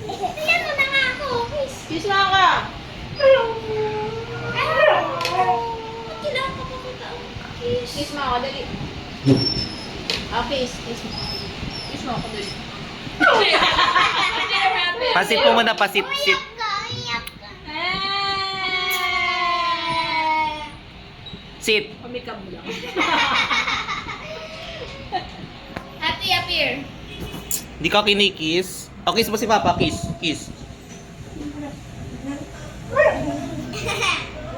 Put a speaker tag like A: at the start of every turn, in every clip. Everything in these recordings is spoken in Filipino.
A: Tingnan mo na nga ako.
B: Kiss nga ka.
A: Kailangan ko makita ang kiss.
B: Kiss mo ako, dali. Kiss. Kiss mo. Kiss mo ako, dali.
C: Pasit po muna, pasit. Sit.
A: Iyak ka.
C: Sit.
B: Pamikab lang.
A: Happy appear.
C: Di ka kinikiss. O, kiss mo si Papa. Kiss. Kiss.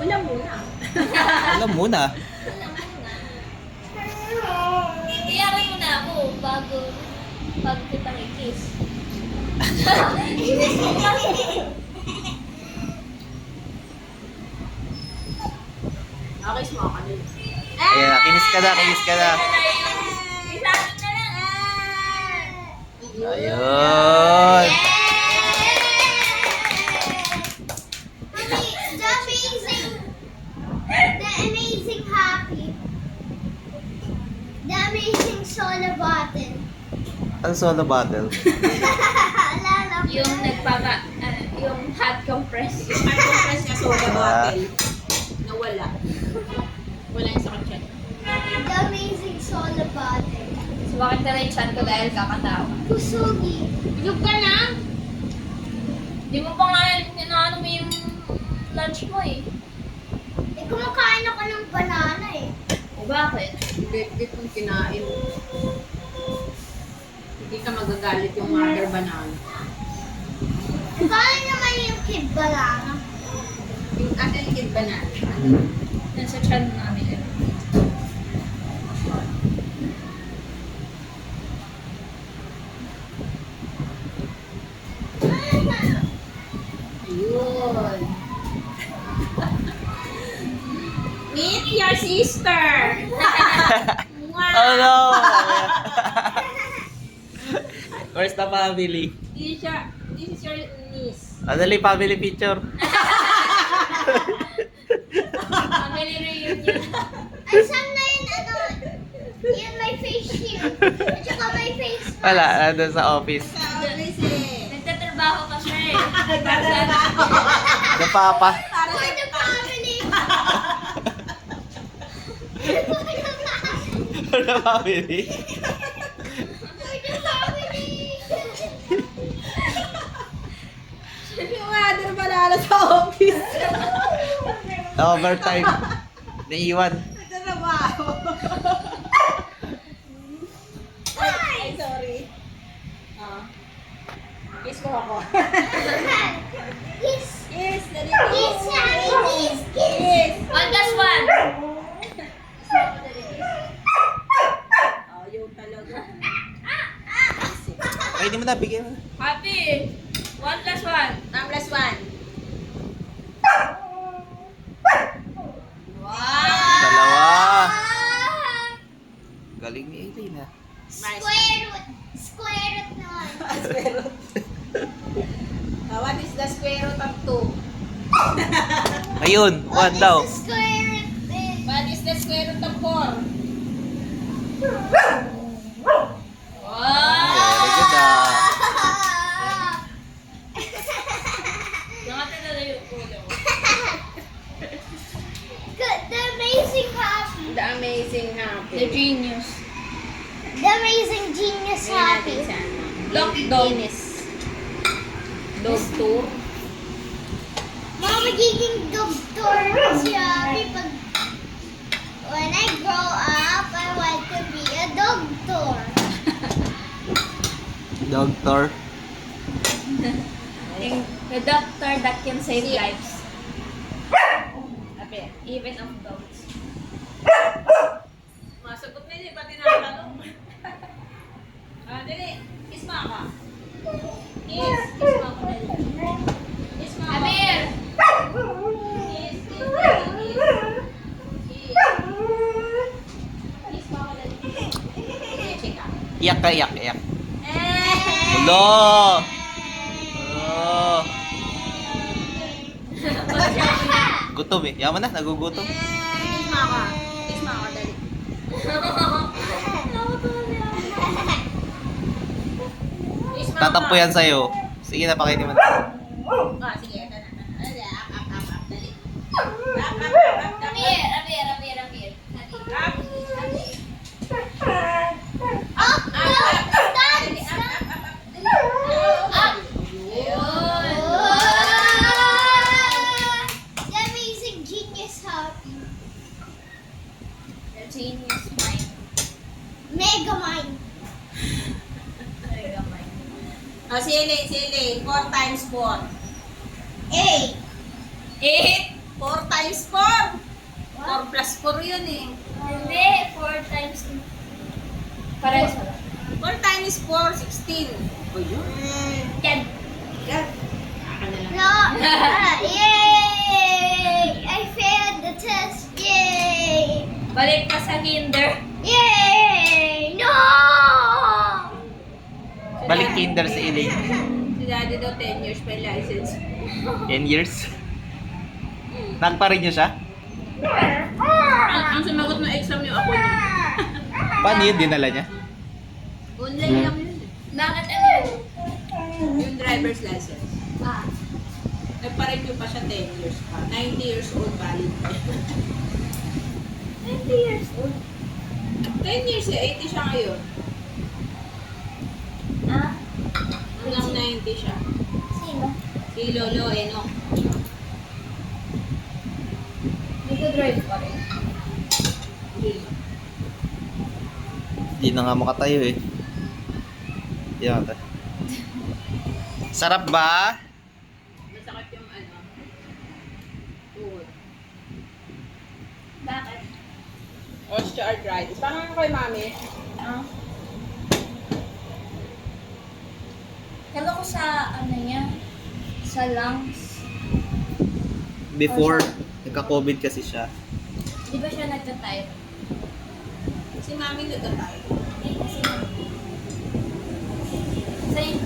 B: Una muna.
C: Alam mo na.
A: Iyakin mo na ako bago kitang i-kiss.
B: Kiss mo ako, dali.
C: Ayan, kinis ka na, kinis ka na.
A: Isakin na lang.
C: Ayun.
A: The amazing happy. The amazing soda bottle.
C: Ang solo battle.
A: Alala mo.
B: Yung hot compress. Yung hot compress niya soda bottle. Nawala. Wala yung sakit siya.
A: The amazing soda bottle.
B: Sumakit na rin yung chan ko dahil kakatawa.
A: Kusugi.
B: Bilog ka na? Di mo pa nga inaano mo yung lunch mo eh.
A: Kumakain ako ng banana eh.
B: O bakit? Bit-bit mong kinain. Hindi ka magagalit yung mother banana.
A: Kaya naman yung kid banana.
B: Yung atin kid banana. Nasa chan namin. Ayun. Meet your sister.
C: Oh no! Where's the family?
B: This is your niece.
C: Dali, family picture.
B: Family reunion.
A: Ay, saan na yun? Yun may face shield. At saka may face mask.
C: Wala, nandun sa office.
B: Nagtatrabaho ka siya eh.
C: The Papa.
A: For the family.
C: For the family.
A: For the family.
B: Yung mother banana sa office.
C: Overtime. Naiwan.
B: Nagtatrabaho. Ay, sorry. Kiss mo ako.
A: Kiss.
B: Kiss, dali.
A: Kiss, Shari. Kiss. Kiss.
B: One plus one. Yun talaga.
C: Ay, di mo na, bigyan mo.
B: Happy. 1 plus 1. 1 plus 1. Wow!
C: Dalawa.
A: Ah,
C: Galing ni Aileen, ha?
A: Square root. Square root naman.
B: Square root. What is the square root of 2?
C: Ayun, one daw.
A: What is the square root?
B: What is the square root of 4? Wow!
C: Very good, ah.
B: Nakatala na yung ulo.
A: The amazing happy.
B: The amazing happy. The genius.
A: The amazing genius happy.
B: Genius. Dog tour.
A: Mga magiging doktor si Happy pag when I grow up, I want to be a doctor.
C: Doctor.
B: The doctor that can save lives. Even of dogs. Masagot na yun, pati nakatanong. Dali, kiss mo ako. Kiss mo ako dali. Kiss mo ako. Amir! Kiss, kiss, kiss. Kiss. Kiss mo ako dali. Check out.
C: Iyak ka, iyak, iyak.
B: Eh!
C: Hello! Hello! Gutom eh. Yaman na, nagugutom.
B: Kiss mo ako. Kiss mo ako dali.
C: Tatampo yan sa'yo. Sige na, pakainin mo na.
B: Ah, sige. Ito na. Dali, up. Dali. Up.
A: Come here. Dali.
B: Up.
A: Up, down, stand,
B: Dali,
A: stand.
B: up. Dali.
A: Up.
B: Ayun.
A: The amazing genius hobby.
B: The genius mind.
A: Mega mind.
B: Oh, sili. 4 times 4.
A: 8.
B: 8. 4 times 4. 4 plus 4 yun eh.
A: Hindi, 4 times.
B: Parehas pala. 4 times 4, 16. O yun.
A: 10.
B: Yan. Aka na lang.
A: No. Yay! I failed the test. Yay!
B: Balik ka sa kinder.
A: Yay! No!
C: Balik kinder si Elaine.
B: Si daddy daw 10 years pa yung license.
C: 10 years. Nagpa-rin niyo siya?
B: Ang sumagot ng exam yung ako niya.
C: Paano yun? Dinala niya?
B: Online lang yun.
A: Bakit ano yun?
B: Yung driver's license.
A: Ah.
B: Nagpa-renew pa siya 10 years pa. 90 years old valid pa.
A: 20 years old.
B: 10 years eh. 80 siya ngayon.
A: Ah?
B: Hanggang 90 siya.
A: Sino?
B: Si Lolo Eno.
A: Nag-drive pa rin.
C: Hindi na nga makatayo eh. Yan ata. Sarap ba?
B: Masakit yung ano. Tuhod.
A: Bakit?
B: Osteoarthritis. Parang kay mami.
A: Ah. Kala ko sa ano niya, sa lungs.
C: Before, nagka-COVID kasi siya.
A: Di ba siya nagka-type?
B: Si mami nagtatay.
A: Sa yung